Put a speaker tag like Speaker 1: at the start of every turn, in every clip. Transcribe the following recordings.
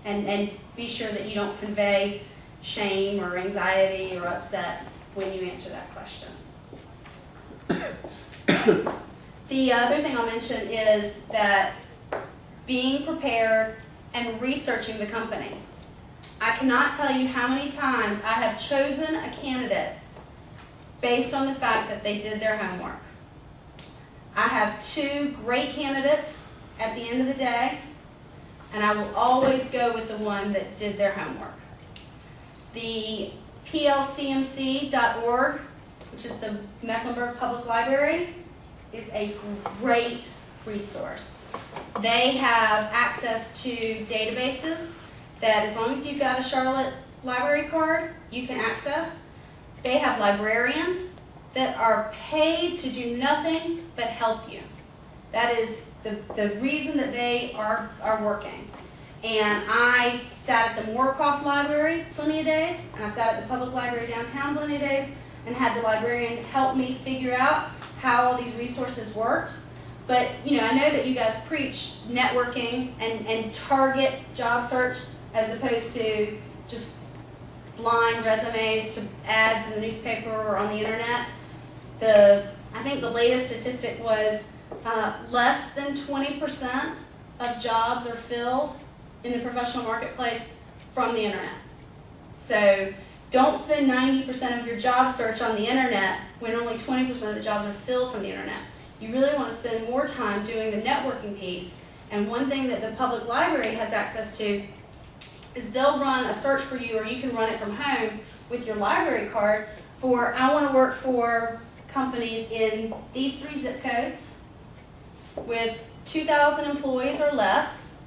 Speaker 1: and be sure that you don't convey shame or anxiety or upset when you answer that question. The other thing I'll mention is that being prepared and researching the company. I cannot tell you how many times I have chosen a candidate based on the fact that they did their homework. I have 2 great candidates at the end of the day, and I will always go with the one that did their homework. The plcmc.org, which is the Mecklenburg Public Library, is a great resource. They have access to databases that, as long as you've got a Charlotte library card, you can access. They have librarians that are paid to do nothing but help you. That is the reason that they are working. And I sat at the Moorcroft Library plenty of days, and I sat at the public library downtown plenty of days, and had the librarians help me figure out how all these resources worked. But you know, I know that you guys preach networking and target job search as opposed to just blind resumes to ads in the newspaper or on the internet. I think the latest statistic was less than 20% of jobs are filled in the professional marketplace from the internet. So don't spend 90% of your job search on the internet when only 20% of the jobs are filled from the internet. You really want to spend more time doing the networking piece. And one thing that the public library has access to is they'll run a search for you, or you can run it from home with your library card for, I want to work for companies in these 3 zip codes with 2,000 employees or less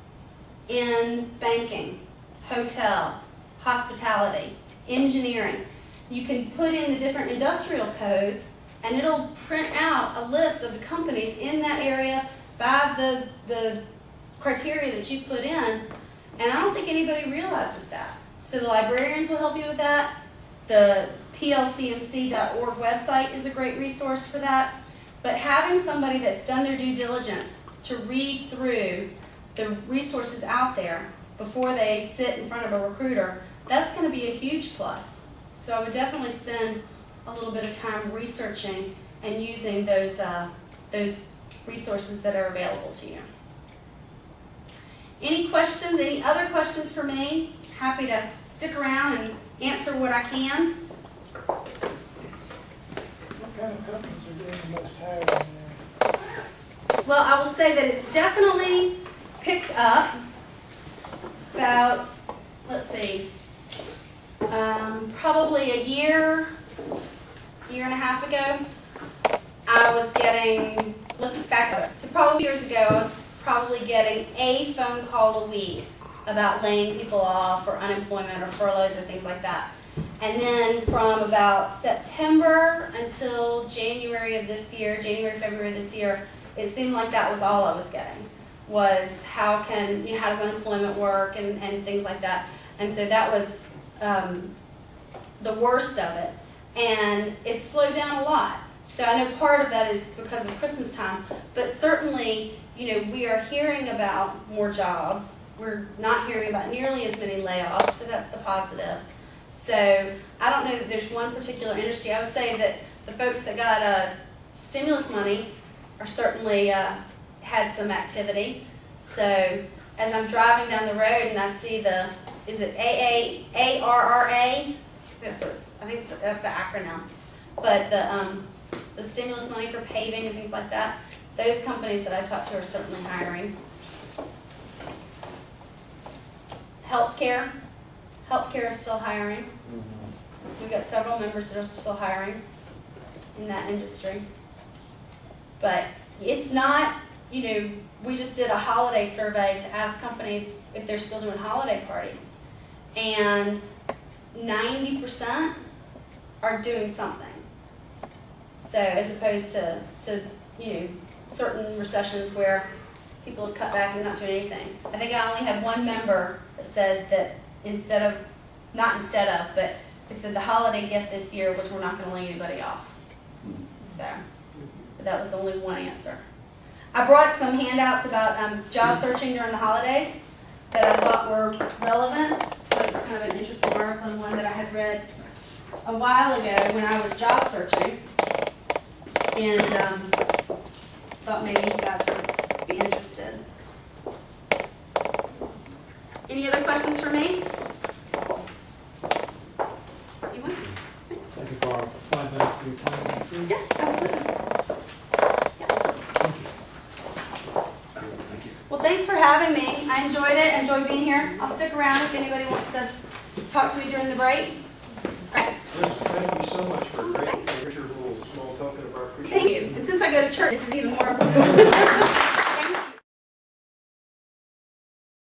Speaker 1: in banking, hotel, hospitality, engineering. You can put in the different industrial codes and it'll print out a list of the companies in that area by the criteria that you put in. And I don't think anybody realizes that. So the librarians will help you with that. The plcmc.org website is a great resource for that. But having somebody that's done their due diligence to read through the resources out there before they sit in front of a recruiter, that's going to be a huge plus. So I would definitely spend a little bit of time researching and using those resources that are available to you. Any questions? Any other questions for me? Happy to stick around and answer what I can.
Speaker 2: What kind of companies are doing the most hiring now?
Speaker 1: Well, I will say that it's definitely picked up. About, let's see, probably a year and a half ago, I was getting, let's back up to probably years ago, I was probably getting a phone call a week about laying people off or unemployment or furloughs or things like that. And then from about September until January, February of this year, it seemed like that was all I was getting, was how does unemployment work and things like that. And so that was the worst of it. And it slowed down a lot. So I know part of that is because of Christmas time, but certainly, we are hearing about more jobs. We're not hearing about nearly as many layoffs, so that's the positive. So I don't know that there's one particular industry. I would say that the folks that got stimulus money are certainly had some activity. So as I'm driving down the road and I see is it ARRA? I think that's the acronym. But the stimulus money for paving and things like that, those companies that I talk to are certainly hiring. Healthcare is still hiring. We've got several members that are still hiring in that industry. But it's not, we just did a holiday survey to ask companies if they're still doing holiday parties. And 90% are doing something. So as opposed to certain recessions where people have cut back and not doing anything. I think I only had one member that said that but it said the holiday gift this year was we're not going to lay anybody off. So, but that was only one answer. I brought some handouts about job searching during the holidays. that I thought were relevant. So it's kind of an interesting article and one that I had read a while ago when I was job searching. And thought maybe you guys would be interested. Any other questions for me? Anyone?
Speaker 3: Thank you for our 5 minutes of your time.
Speaker 1: Yeah, absolutely.
Speaker 3: Thank you.
Speaker 1: Well, thanks for having me. I enjoyed it. I enjoyed being here. I'll stick around if anybody wants to talk to me during the break. All right.
Speaker 4: Thank you so much for a great, your little small token of our appreciation.
Speaker 1: Thank you. And since I go to church, this is even more important.